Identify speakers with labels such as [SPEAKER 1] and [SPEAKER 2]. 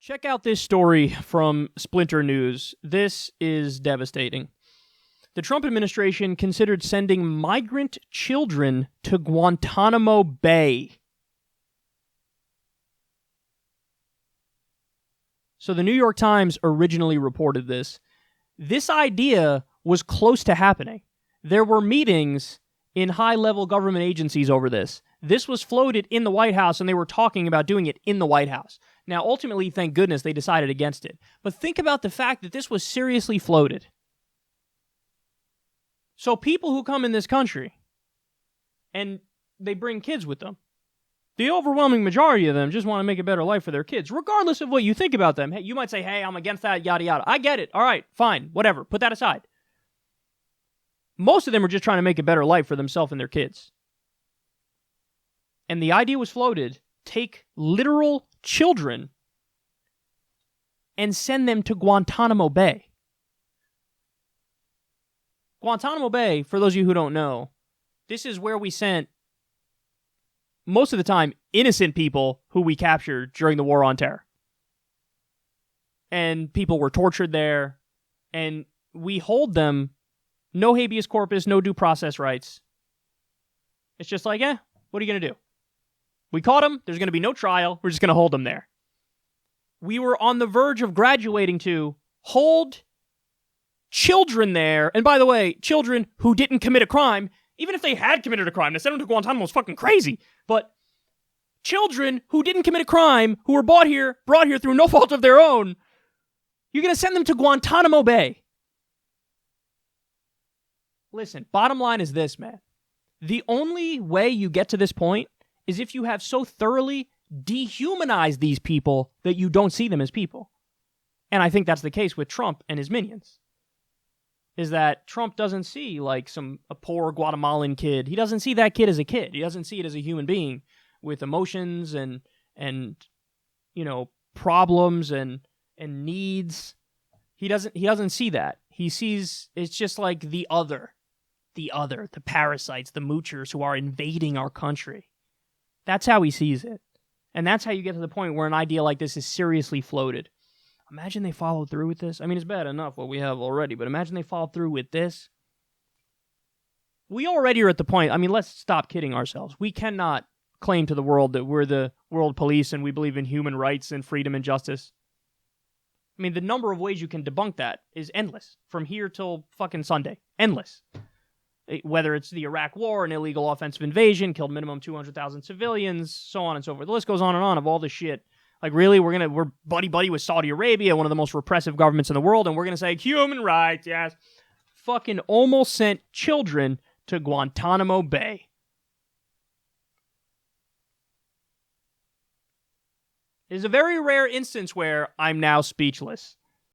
[SPEAKER 1] Check out this story from Splinter News. This is devastating. The Trump administration considered sending migrant children to Guantanamo Bay. So the New York Times originally reported this. This idea was close to happening. There were meetings in high-level government agencies over this. This was floated in the White House, and they were talking about doing it in the White House. Now, ultimately, thank goodness they decided against it. But think about the fact that this was seriously floated. So people who come in this country, and they bring kids with them, the overwhelming majority of them just want to make a better life for their kids, regardless of what you think about them. Hey, you might say, hey, I'm against that, yada, yada. I get it. All right, fine, whatever. Put that aside. Most of them are just trying to make a better life for themselves and their kids. And the idea was floated, take literal children and send them to Guantanamo Bay. Guantanamo Bay, for those of you who don't know, this is where we sent, most of the time, innocent people who we captured during the War on Terror. And people were tortured there, and we hold them, no habeas corpus, no due process rights. It's just like, what are you going to do? We caught them, there's going to be no trial, we're just going to hold them there. We were on the verge of graduating to hold children there, and by the way, children who didn't commit a crime, even if they had committed a crime, to send them to Guantanamo was fucking crazy, but children who didn't commit a crime, who were brought here through no fault of their own, you're going to send them to Guantanamo Bay. Listen, bottom line is this, man. The only way you get to this point is if you have so thoroughly dehumanized these people that you don't see them as people. And I think that's the case with Trump and his minions. Is that Trump doesn't see like a poor Guatemalan kid. He doesn't see that kid as a kid. He doesn't see it as a human being with emotions and problems and needs. He doesn't see that. He sees it's just like the parasites, the moochers who are invading our country. That's how he sees it. And that's how you get to the point where an idea like this is seriously floated. Imagine they followed through with this. I mean, it's bad enough what we have already, but imagine they followed through with this. We already are at the point, let's stop kidding ourselves. We cannot claim to the world that we're the world police and we believe in human rights and freedom and justice. The number of ways you can debunk that is endless. From here till fucking Sunday. Endless. Whether it's the Iraq War, an illegal offensive invasion, killed minimum 200,000 civilians, so on and so forth. The list goes on and on of all this shit. Like, really, we're buddy-buddy with Saudi Arabia, one of the most repressive governments in the world, and we're going to say, human rights, yes. Fucking almost sent children to Guantanamo Bay. It is a very rare instance where I'm now speechless.